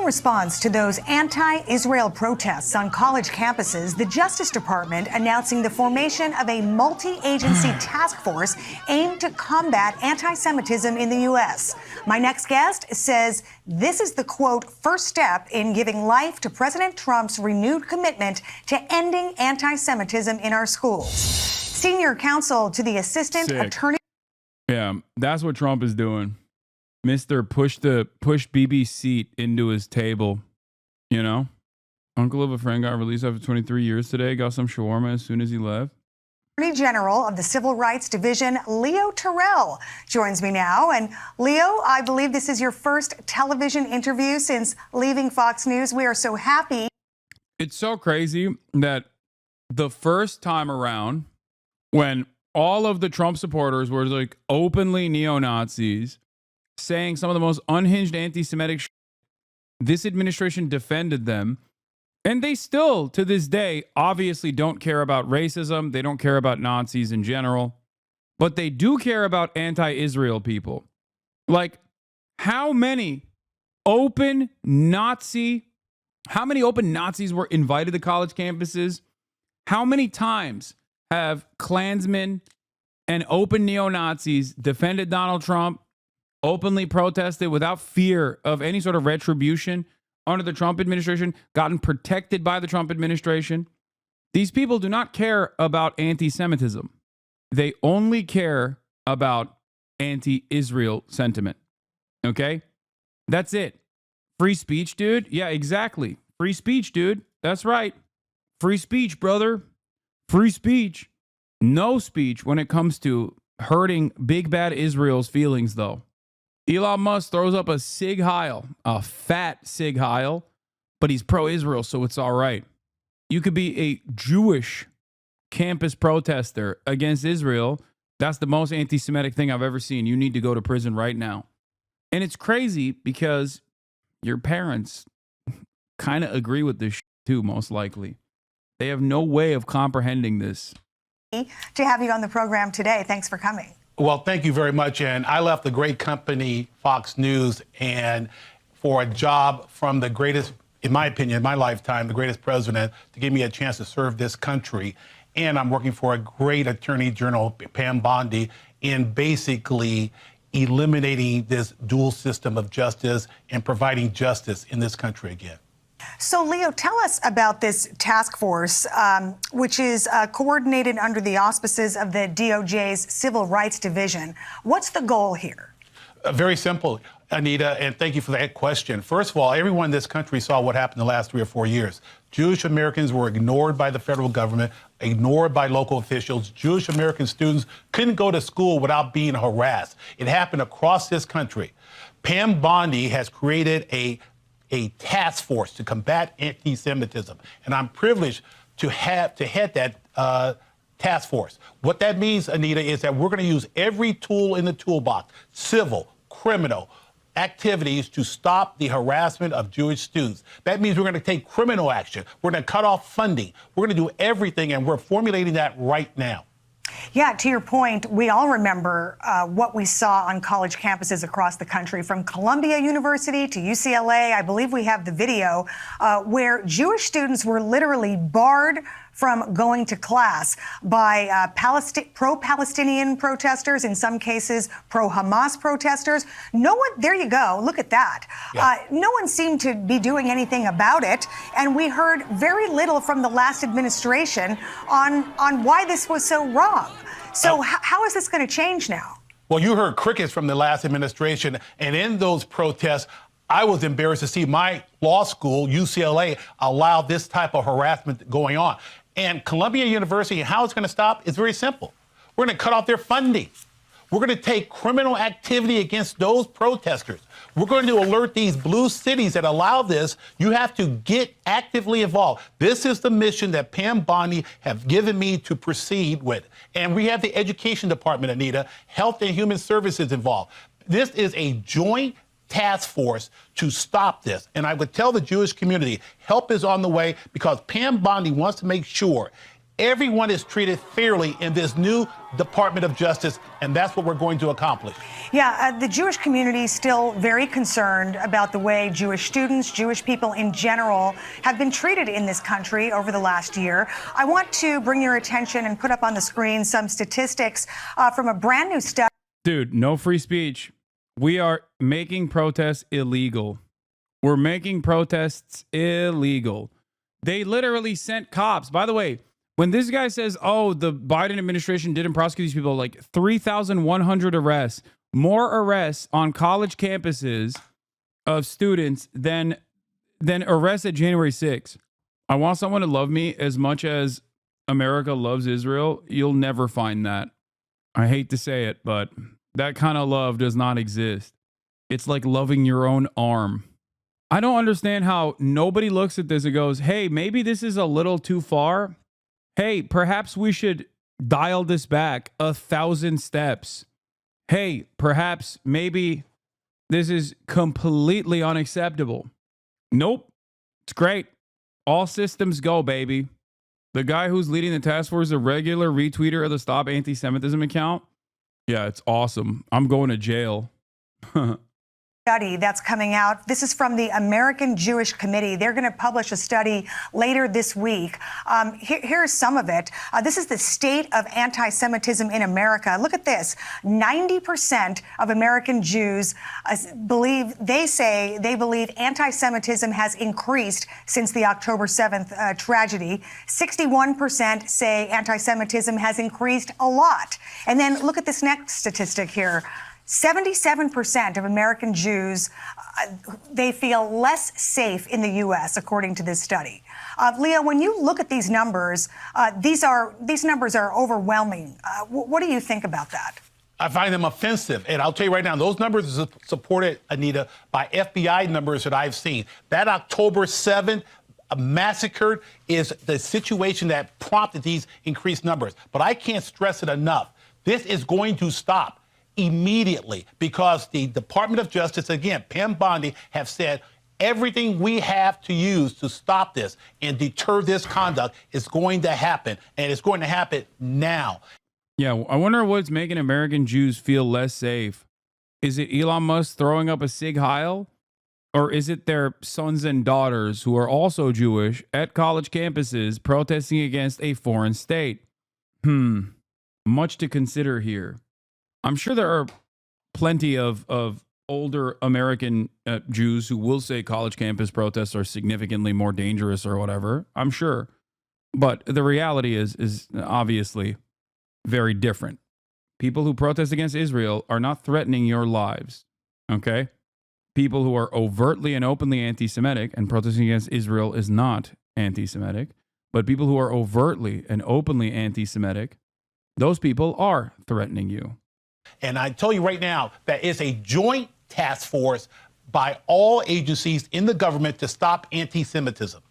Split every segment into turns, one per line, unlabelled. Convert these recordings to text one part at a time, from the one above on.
response to those anti-Israel protests on college campuses, the Justice Department announcing the formation of a multi-agency task force aimed to combat anti-Semitism in the U.S. My next guest says this is the, quote, first step in giving life to President Trump's renewed commitment to ending anti-Semitism in our schools. Senior counsel to the Assistant Attorney.
Yeah, that's what Trump is doing. Mr. Push BB's seat into his table, you know? Uncle of a friend got released after 23 years today, got some shawarma as soon as he left.
Attorney General of the Civil Rights Division, Leo Terrell, joins me now. And Leo, I believe this is your first television interview since leaving Fox News. We are so happy.
It's so crazy that the first time around, when all of the Trump supporters were like openly neo-Nazis, saying some of the most unhinged anti-Semitic shit, this administration defended them. And they still, to this day, obviously don't care about racism. They don't care about Nazis in general. But they do care about anti-Israel people. Like, how many open Nazis were invited to college campuses? How many times have Klansmen and open neo-Nazis defended Donald Trump, openly protested without fear of any sort of retribution under the Trump administration, gotten protected by the Trump administration? These people do not care about anti-Semitism. They only care about anti-Israel sentiment. Okay? That's it. Free speech, dude? Yeah, exactly. Free speech, dude. That's right. Free speech, brother. Free speech. No speech when it comes to hurting big bad Israel's feelings, though. Elon Musk throws up a Sig Heil, a fat Sig Heil, but he's pro-Israel, so it's all right. You could be a Jewish campus protester against Israel. That's the most anti-Semitic thing I've ever seen. You need to go to prison right now. And it's crazy because your parents kind of agree with this too, most likely. They have no way of comprehending this.
To have you on the program today. Thanks for coming.
Well, thank you very much. And I left the great company, Fox News, and for a job from the greatest, in my opinion, in my lifetime, the greatest president, to give me a chance to serve this country. And I'm working for a great Attorney General, Pam Bondi, in basically eliminating this dual system of justice and providing justice in this country again.
So, Leo, tell us about this task force, which is coordinated under the auspices of the DOJ's Civil Rights Division. What's the goal here?
Very simple, Anita, and thank you for that question. First of all, everyone in this country saw what happened the last 3 or 4 years. Jewish Americans were ignored by the federal government, ignored by local officials. Jewish American students couldn't go to school without being harassed. It happened across this country. Pam Bondi has created a task force to combat anti-Semitism. And I'm privileged to head that task force. What that means, Anita, is that we're going to use every tool in the toolbox, civil, criminal activities, to stop the harassment of Jewish students. That means we're going to take criminal action. We're going to cut off funding. We're going to do everything, and we're formulating that right now.
Yeah, to your point, we all remember what we saw on college campuses across the country, from Columbia University to UCLA. I believe we have the video where Jewish students were literally barred from going to class by pro-Palestinian protesters, in some cases pro-Hamas protesters. No one, there you go, look at that. Yeah. No one seemed to be doing anything about it, and we heard very little from the last administration on why this was so wrong. So how is this going to change now?
Well, you heard crickets from the last administration, and in those protests, I was embarrassed to see my law school, UCLA, allow this type of harassment going on. And Columbia University, how it's going to stop is very simple. We're going to cut off their funding. We're going to take criminal activity against those protesters. We're going to alert these blue cities that allow this. You have to get actively involved. This is the mission that Pam Bondi have given me to proceed with. And we have the education department, Anita, Health and Human Services involved. This is a joint task force to stop this. And I would tell the Jewish community, help is on the way, because Pam Bondi wants to make sure Everyone is treated fairly in this new Department of Justice, and that's what we're going to accomplish.
Yeah, the Jewish community is still very concerned about the way Jewish students, Jewish people in general, have been treated in this country over the last year. I want to bring your attention and put up on the screen some statistics from a brand new study.
Dude, no free speech. We are making protests illegal. We're making protests illegal. They literally sent cops. By the way, when this guy says, oh, the Biden administration didn't prosecute these people, like 3,100 arrests, more arrests on college campuses of students than arrests at January 6th. I want someone to love me as much as America loves Israel. You'll never find that. I hate to say it, but that kind of love does not exist. It's like loving your own arm. I don't understand how nobody looks at this and goes, hey, maybe this is a little too far. Hey, perhaps we should dial this back 1,000 steps. Hey, perhaps maybe this is completely unacceptable. Nope. It's great. All systems go, baby. The guy who's leading the task force is a regular retweeter of the Stop Anti-Semitism account. Yeah, it's awesome. I'm going to jail.
Study that's coming out. This is from the American Jewish Committee. They're going to publish a study later this week. Here's some of it. This is the state of anti-Semitism in America. Look at this. 90% of American Jews believe anti-Semitism has increased since the October 7th tragedy. 61% say anti-Semitism has increased a lot. And then look at this next statistic here. 77% of American Jews, they feel less safe in the U.S., according to this study. Leo, when you look at these numbers, these numbers are overwhelming. What do you think about that?
I find them offensive. And I'll tell you right now, those numbers are supported, Anita, by FBI numbers that I've seen. That October 7th massacre is the situation that prompted these increased numbers. But I can't stress it enough. This is going to stop immediately, because the Department of Justice, again, Pam Bondi, have said everything we have to use to stop this and deter this conduct is going to happen, and it's going to happen now.
Yeah, I wonder what's making American Jews feel less safe. Is it Elon Musk throwing up a Sig Heil? Or is it their sons and daughters who are also Jewish at college campuses protesting against a foreign state? Much to consider here. I'm sure there are plenty of older American Jews who will say college campus protests are significantly more dangerous or whatever. I'm sure. But the reality is obviously very different. People who protest against Israel are not threatening your lives. Okay? People who are overtly and openly anti-Semitic, and protesting against Israel is not anti-Semitic, but people who are overtly and openly anti-Semitic, those people are threatening you.
And I tell you right now, that is a joint task force by all agencies in the government to stop anti-Semitism.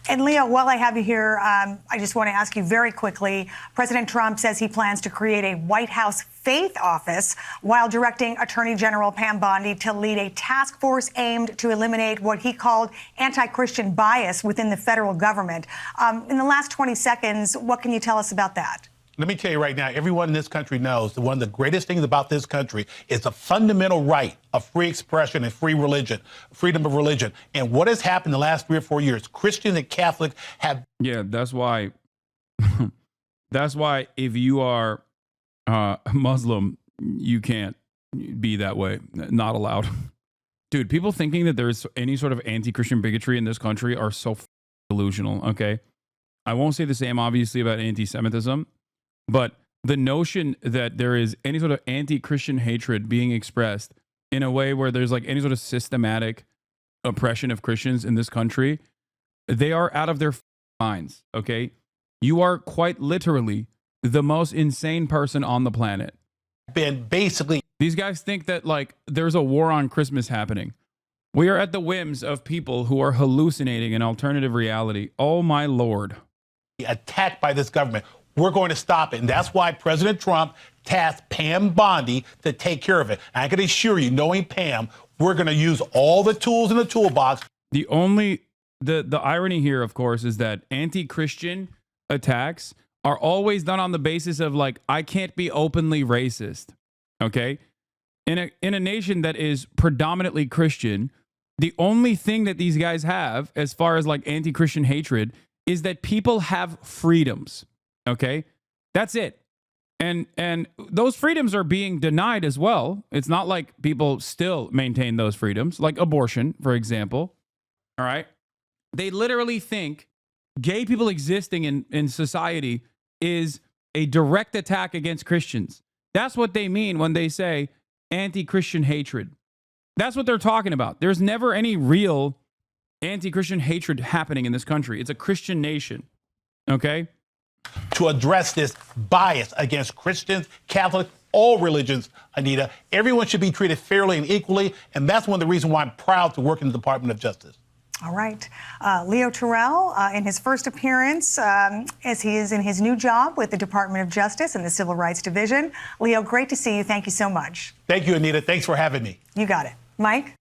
And Leo, while I have you here, I just want to ask you very quickly. President Trump says he plans to create a White House faith office while directing Attorney General Pam Bondi to lead a task force aimed to eliminate what he called anti-Christian bias within the federal government. In the last 20 seconds, what can you tell us about that?
Let me tell you right now, everyone in this country knows that one of the greatest things about this country is the fundamental right of free expression and free religion, freedom of religion. And what has happened the last 3 or 4 years, Christians and Catholics have...
Yeah, that's why. That's why if you are Muslim, you can't be that way. Not allowed. Dude, people thinking that there's any sort of anti-Christian bigotry in this country are so delusional, okay? I won't say the same, obviously, about anti-Semitism. But the notion that there is any sort of anti-Christian hatred being expressed in a way where there's like any sort of systematic oppression of Christians in this country, they are out of their minds, okay? You are quite literally the most insane person on the planet. These guys think that like there's a war on Christmas happening. We are at the whims of people who are hallucinating an alternative reality. Oh my Lord.
Attacked by this government. We're going to stop it. And that's why President Trump tasked Pam Bondi to take care of it. And I can assure you, knowing Pam, we're going to use all the tools in the toolbox.
The irony here, of course, is that anti-Christian attacks are always done on the basis of like, I can't be openly racist. Okay. In a nation that is predominantly Christian, the only thing that these guys have as far as like anti-Christian hatred is that people have freedoms. Okay. That's it. And those freedoms are being denied as well. It's not like people still maintain those freedoms, like abortion, for example. All right. They literally think gay people existing in society is a direct attack against Christians. That's what they mean when they say anti-Christian hatred. That's what they're talking about. There's never any real anti-Christian hatred happening in this country. It's a Christian nation. Okay?
To address this bias against Christians, Catholics, all religions, Anita, everyone should be treated fairly and equally. And that's one of the reasons why I'm proud to work in the Department of Justice.
All right. Leo Terrell, in his first appearance, as he is in his new job with the Department of Justice and the Civil Rights Division. Leo, great to see you. Thank you so much.
Thank you, Anita. Thanks for having me.
You got it. Mike?